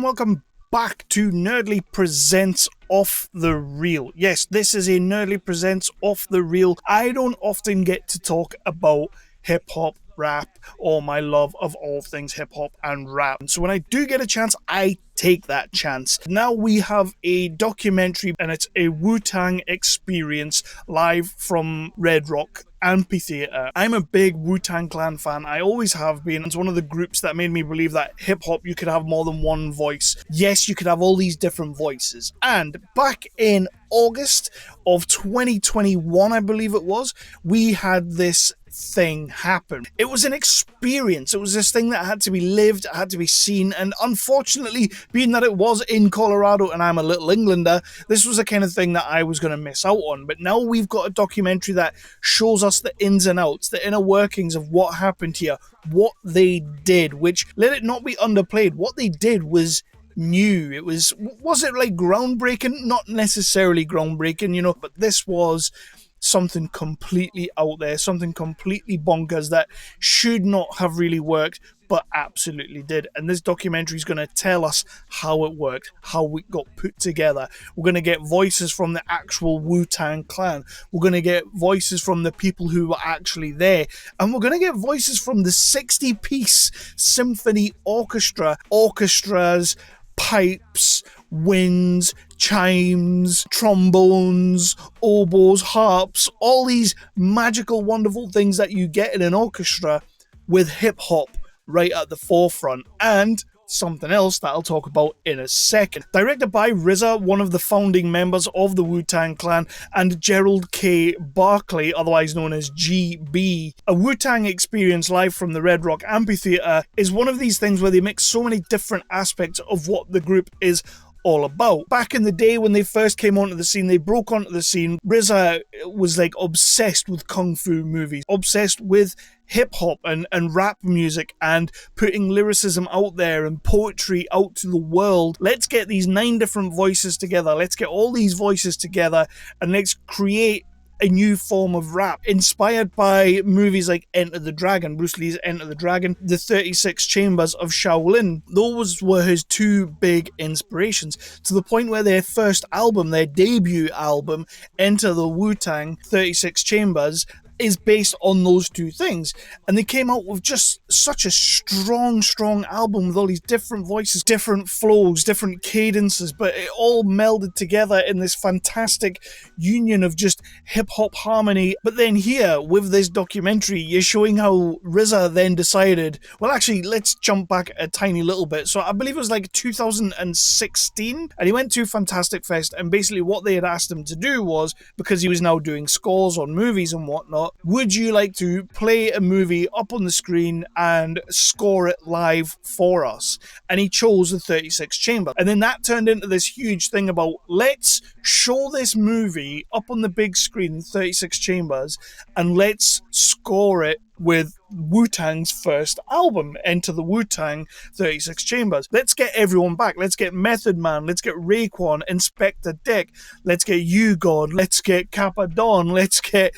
and welcome back to Nerdly Presents Off the Reel. Yes, this is a Nerdly Presents Off the Reel. I don't often get to talk about hip-hop, rap, or my love of all things hip-hop and rap. So when I do get a chance, I take that chance. Now we have a documentary, and it's a Wu-Tang Experience live from Red Rock Amphitheatre. I'm a big Wu-Tang Clan fan. I always have been. It's one of the groups that made me believe that hip-hop, you could have more than one voice. Yes, you could have all these different voices. And back in August of 2021, I believe it was, we had this thing happen. It was an experience. It was this thing that had to be lived, had to be seen, and unfortunately, being that it was in Colorado and I'm a little Englander, this was the kind of thing that I was going to miss out on. But now we've got a documentary that shows us the ins and outs, the inner workings of what happened here, what they did, which, let it not be underplayed, what they did was new. It was it like groundbreaking? Not necessarily groundbreaking, but this was something completely out there, something completely bonkers that should not have really worked, but absolutely did. And this documentary is going to tell us how it worked, how it got put together. We're going to get voices from the actual Wu-Tang Clan. We're going to get voices from the people who were actually there. And we're going to get voices from the 60-piece symphony orchestras, pipes, winds, chimes, trombones, oboes, harps, all these magical, wonderful things that you get in an orchestra with hip-hop right at the forefront. And something else that I'll talk about in a second. Directed by RZA, one of the founding members of the Wu-Tang Clan, and Gerald K. Barkley, otherwise known as GB. A Wu-Tang Experience live from the Red Rock Amphitheatre is one of these things where they mix so many different aspects of what the group is all about. Back in the day when they first came onto the scene, they broke onto the scene, RZA was like obsessed with kung fu movies, obsessed with hip-hop and rap music and putting lyricism out there and poetry out to the world. Let's get these 9 different voices together, let's get all these voices together, and let's create a new form of rap, inspired by movies like Enter the Dragon, Bruce Lee's Enter the Dragon, the 36 Chambers of Shaolin. Those were his 2 big inspirations, to the point where their first album, their debut album, Enter the Wu-Tang 36 Chambers, is based on those 2 things. And they came out with just such a strong album with all these different voices, different flows, different cadences, but it all melded together in this fantastic union of just hip-hop harmony. But then here, with this documentary, you're showing how RZA then decided, well, actually, let's jump back a tiny little bit. So I believe it was like 2016, and he went to Fantastic Fest, and basically what they had asked him to do was, because he was now doing scores on movies and whatnot, would you like to play a movie up on the screen and score it live for us? And he chose the 36 Chamber. And then that turned into this huge thing about, let's show this movie up on the big screen in 36 Chambers and let's score it with Wu-Tang's first album, Enter the Wu-Tang 36 Chambers. Let's get everyone back. Let's get Method Man. Let's get Raekwon, Inspector Dick. Let's get U-God. Let's get Kappa Don. Let's get,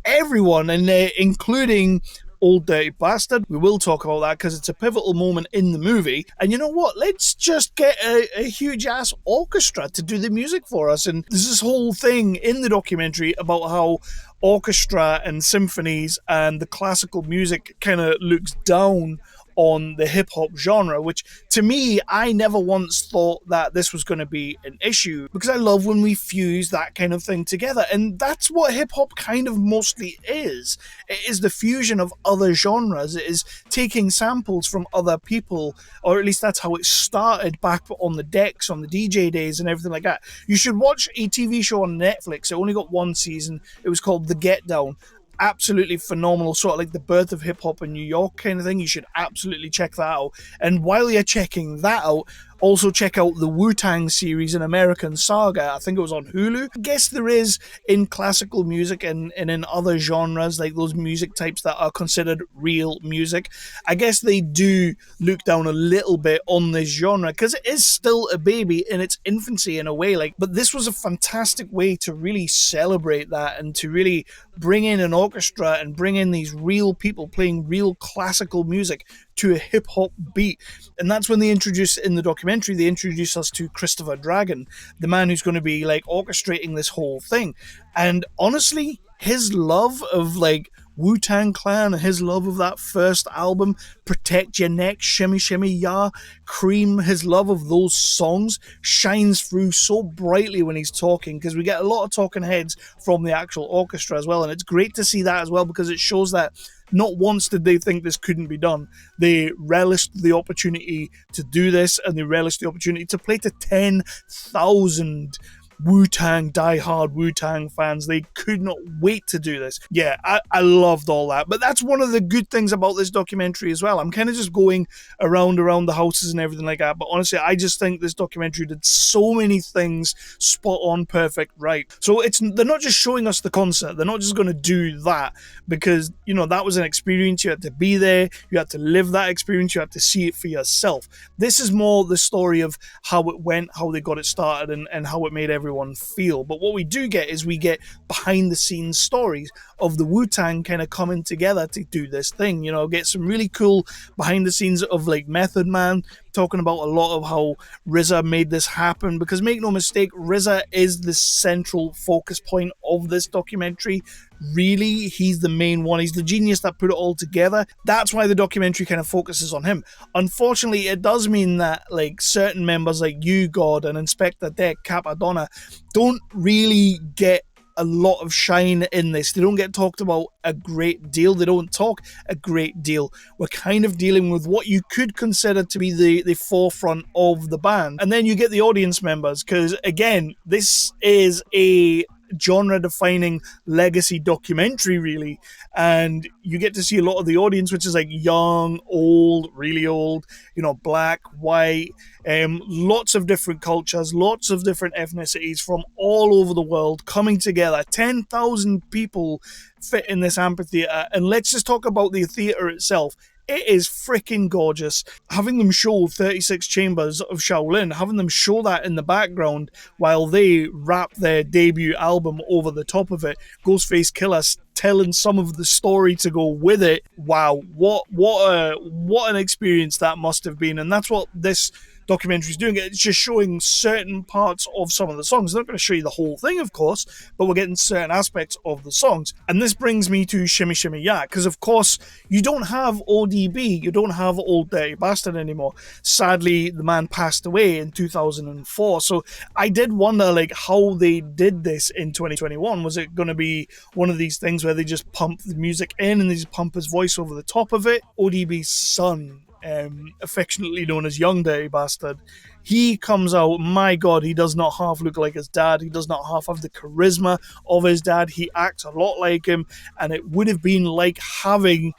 everyone, and including Old Dirty Bastard. We will talk about that because it's a pivotal moment in the movie. And you know what? Let's just get a huge-ass orchestra to do the music for us. And there's this whole thing in the documentary about how orchestra and symphonies and the classical music kind of looks down on the hip-hop genre, which to me, I never once thought that this was going to be an issue, because I love when we fuse that kind of thing together, and that's what hip-hop kind of mostly is. It is the fusion of other genres. It is taking samples from other people, or at least that's how it started back on the decks, on the DJ days and everything like that. You should watch a TV show on Netflix. It only got 1 season. It was called The Get Down. Absolutely phenomenal, sort of like the birth of hip-hop in New York kind of thing. You should absolutely check that out. And while you're checking that out, also check out the Wu-Tang series, An American Saga. I think it was on Hulu. I guess there is in classical music and in other genres, like those music types that are considered real music. I guess they do look down a little bit on this genre because it is still a baby in its infancy in a way. But this was a fantastic way to really celebrate that and to really bring in an orchestra and bring in these real people playing real classical music to a hip-hop beat. And that's when they introduced in the documentary documentary, they introduce us to Christopher Dragon, the man who's going to be like orchestrating this whole thing. And honestly, his love of like Wu-Tang Clan, his love of that first album, Protect Your Neck, Shimmy Shimmy Ya, Cream, his love of those songs shines through so brightly when he's talking, because we get a lot of talking heads from the actual orchestra as well, and it's great to see that as well, because it shows that not once did they think this couldn't be done. They relished the opportunity to do this, and they relished the opportunity to play to 10,000 Wu-Tang, diehard Wu-Tang fans. They could not wait to do this. Yeah, I loved all that. But that's one of the good things about this documentary as well. I'm kind of just going around the houses and everything like that. But honestly, I just think this documentary did so many things spot on, perfect, right. So they're not just showing us the concert. They're not just going to do that, because, you know, that was an experience. You had to be there. You had to live that experience. You had to see it for yourself. This is more the story of how it went, how they got it started, and how it made everyone feel. But what we do get is we get behind the scenes stories of the Wu-Tang kind of coming together to do this thing, you know, get some really cool behind the scenes of like Method Man talking about a lot of how RZA made this happen, because make no mistake, RZA is the central focus point of this documentary. Really, he's the main one. He's the genius that put it all together. That's why the documentary kind of focuses on him. Unfortunately, it does mean that like certain members like You God and Inspector Deck, Capadonna, don't really get a lot of shine in this. They don't get talked about a great deal. They don't talk a great deal. We're kind of dealing with what you could consider to be the forefront of the band. And then you get the audience members, because again, this is a genre-defining legacy documentary, really, and you get to see a lot of the audience, which is like young, old, really old, you know, black, white, lots of different cultures, lots of different ethnicities from all over the world coming together. 10,000 people fit in this amphitheatre, and let's just talk about the theatre itself. It is freaking gorgeous. Having them show 36 Chambers of Shaolin, having them show that in the background while they rap their debut album over the top of it, Ghostface Killah telling some of the story to go with it. Wow, what an experience that must have been. And that's what this documentary is doing. It's just showing certain parts of some of the songs. They're not going to show you the whole thing, of course, but we're getting certain aspects of the songs. And this brings me to Shimmy Shimmy Ya, because of course you don't have ODB, you don't have Old Dirty Bastard anymore. Sadly, the man passed away in 2004. So I did wonder like how they did this in 2021. Was it going to be one of these things where they just pump the music in and they just pump his voice over the top of it? ODB's son, affectionately known as Young Dirty Bastard, he comes out, my god, he does not half look like his dad. He does not half have the charisma of his dad. He acts a lot like him, and it would have been like having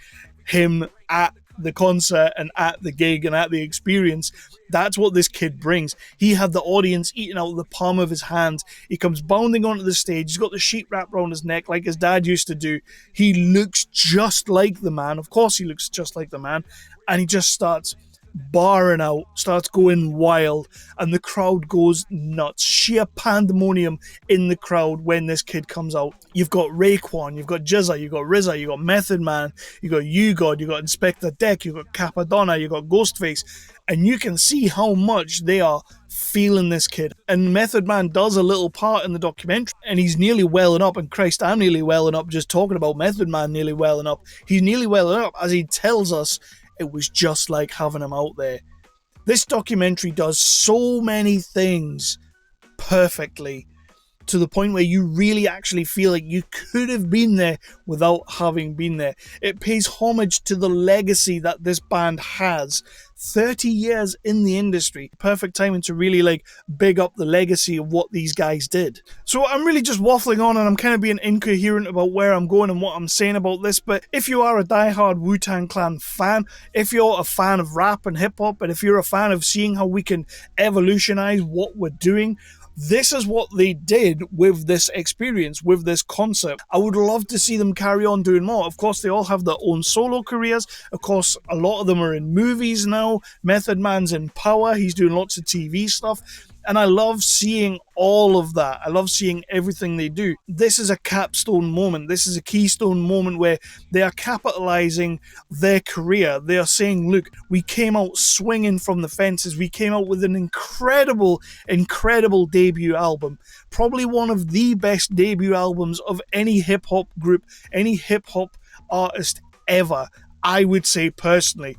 him at the concert and at the gig and at the experience. That's what this kid brings. He had the audience eating out of the palm of his hand. He comes bounding onto the stage. He's got the sheet wrapped around his neck like his dad used to do. He looks just like the man. Of course he looks just like the man. And he just starts barring out, starts going wild, and the crowd goes nuts. Sheer pandemonium in the crowd when this kid comes out. You've got Raekwon, you've got Jizza, you've got RZA, you've got Method Man, you've got You God, you've got Inspector Deck, you've got Capadonna, you've got Ghostface, and you can see how much they are feeling this kid. And Method Man does a little part in the documentary, and he's nearly welling up, and Christ, I'm nearly welling up just talking about Method Man nearly welling up. He's nearly welling up as he tells us it was just like having him out there. This documentary does so many things perfectly, to the point where you really actually feel like you could have been there without having been there. It pays homage to the legacy that this band has. 30 years in the industry. Perfect timing to really like big up the legacy of what these guys did. So I'm really just waffling on, and I'm kind of being incoherent about where I'm going and what I'm saying about this, but if you are a diehard Wu-Tang Clan fan, if you're a fan of rap and hip-hop, and if you're a fan of seeing how we can evolutionize what we're doing, this is what they did with this experience, with this concert. I would love to see them carry on doing more. Of course, they all have their own solo careers. Of course, a lot of them are in movies now. now. Method Man's in Power. He's doing lots of TV stuff. And I love seeing all of that. I love seeing everything they do. This is a capstone moment. This is a keystone moment where they are capitalizing their career. They are saying, look, we came out swinging from the fences. We came out with an incredible, incredible debut album. Probably one of the best debut albums of any hip-hop group, any hip-hop artist ever, I would say personally.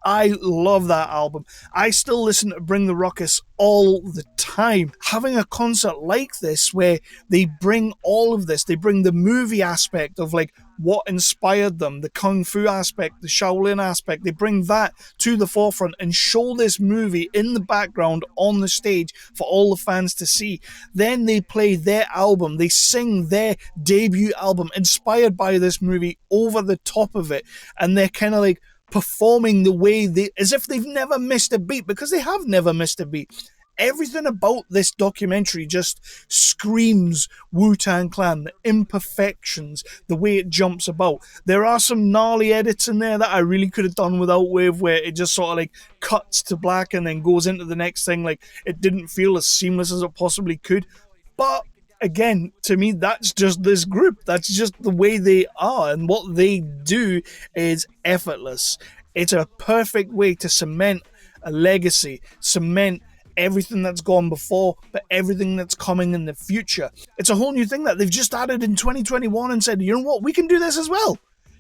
I love that album. I still listen to Bring the Ruckus all the time. Having a concert like this where they bring all of this, they bring the movie aspect of like what inspired them, the Kung Fu aspect, the Shaolin aspect, they bring that to the forefront and show this movie in the background on the stage for all the fans to see. Then they play their album, they sing their debut album inspired by this movie over the top of it, and they're kind of like performing the way as if they've never missed a beat, because they have never missed a beat. Everything about this documentary just screams Wu-Tang Clan, the imperfections, the way it jumps about. There are some gnarly edits in there that I really could have done without with, where it just sort of like cuts to black and then goes into the next thing. Like, it didn't feel as seamless as it possibly could. But again, to me, that's just this group. That's just the way they are, and what they do is effortless. It's a perfect way to cement a legacy, cement everything that's gone before, but everything that's coming in the future. It's a whole new thing that they've just added in 2021 and said, you know what, we can do this as well.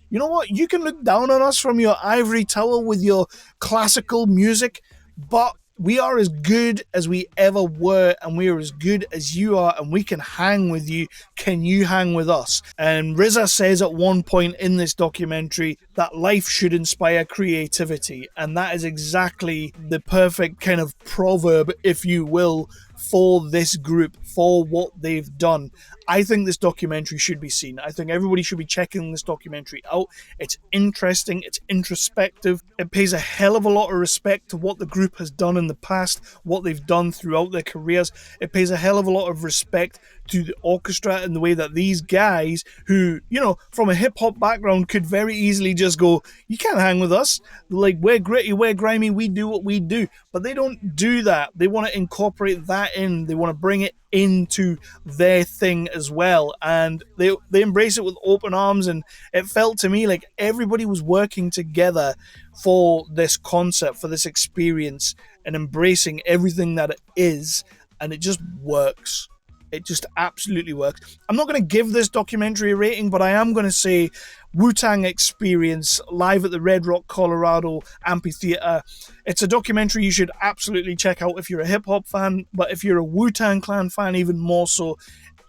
You know what, you can look down on us from your ivory tower with your classical music, but we are as good as we ever were, and we are as good as you are, and we can hang with you. Can you hang with us? And RZA says at one point in this documentary that life should inspire creativity, and that is exactly the perfect kind of proverb, if you will, for this group, for what they've done. I think this documentary should be seen. I think everybody should be checking this documentary out. It's interesting, it's introspective, it pays a hell of a lot of respect to what the group has done in the past, what they've done throughout their careers. It pays a hell of a lot of respect to the orchestra and the way that these guys who, you know, from a hip-hop background could very easily just go, you can't hang with us. Like, we're gritty, we're grimy, we do what we do. But they don't do that. They want to incorporate that in. They want to bring it into their thing as well, and they embrace it with open arms. And it felt to me like everybody was working together for this concept, for this experience, and embracing everything that it is, and it just works. It just absolutely works. I'm not going to give this documentary a rating, but I am going to say Wu-Tang Experience, live at the Red Rock, Colorado Amphitheatre. It's a documentary you should absolutely check out if you're a hip-hop fan, but if you're a Wu-Tang Clan fan, even more so,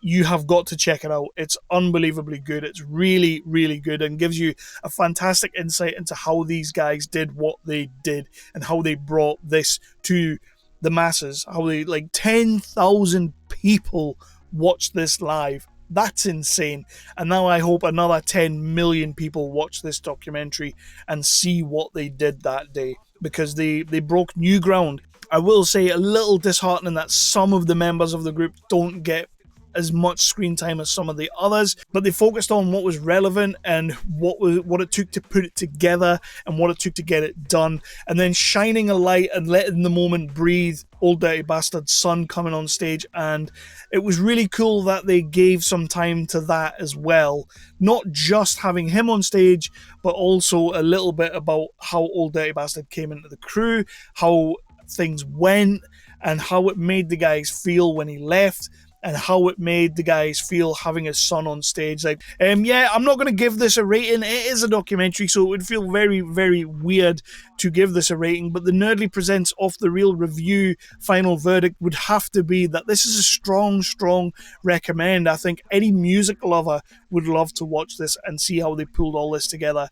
you have got to check it out. It's unbelievably good. It's really, really good, and gives you a fantastic insight into how these guys did what they did and how they brought this to the masses, how they, like, 10,000 people watched this live. That's insane. And now I hope another 10 million people watch this documentary and see what they did that day, because they broke new ground. I will say a little disheartening that some of the members of the group don't get as much screen time as some of the others, but they focused on what was relevant and what it took to put it together and what it took to get it done, and then shining a light and letting the moment breathe. Old Dirty Bastard's son coming on stage, and it was really cool that they gave some time to that as well, not just having him on stage, but also a little bit about how Old Dirty Bastard came into the crew, how things went, and how it made the guys feel when he left, and how it made the guys feel having his son on stage. Like, yeah, I'm not going to give this a rating. It is a documentary, so it would feel very, very weird to give this a rating, but the Nerdly Presents Off the Reel review final verdict would have to be that this is a strong, strong recommend. I think any music lover would love to watch this and see how they pulled all this together.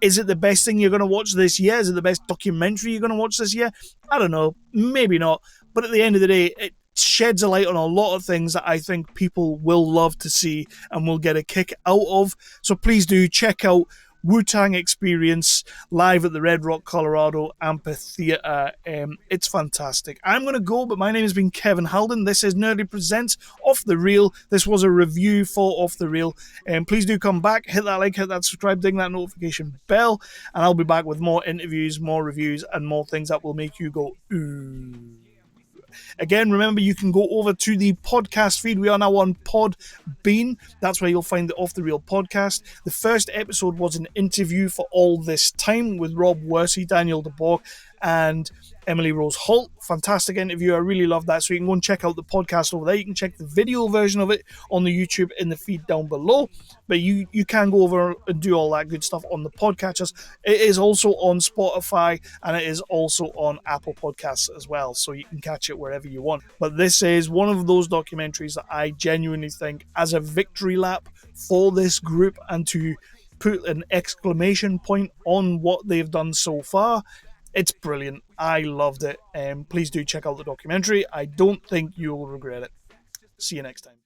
Is it the best thing you're going to watch this year? Is it the best documentary you're going to watch this year? I don't know. Maybe not. But at the end of the day, it sheds a light on a lot of things that I think people will love to see and will get a kick out of. So please do check out Wu-Tang Experience live at the Red Rock, Colorado Amphitheatre. It's fantastic. I'm going to go, but my name has been Kevin Halden. This is Nerdly Presents Off the Reel. This was a review for Off the Reel. Please do come back, hit that like, hit that subscribe, ding that notification bell, and I'll be back with more interviews, more reviews, and more things that will make you go, ooh. Again, remember, you can go over to the podcast feed. We are now on Podbean. That's where you'll find the Off the Reel podcast. The first episode was an interview for All This Time with Rob Wersey, Daniel DeBorg, and Emily Rose Holt. Fantastic interview. I really love that. So you can go and check out the podcast over there. You can check the video version of it on the YouTube in the feed down below. But you can go over and do all that good stuff on the podcatchers. It is also on Spotify, and it is also on Apple Podcasts as well. So you can catch it wherever you want. But this is one of those documentaries that I genuinely think as a victory lap for this group, and to put an exclamation point on what they've done so far. It's brilliant. I loved it. Please do check out the documentary. I don't think you'll regret it. See you next time.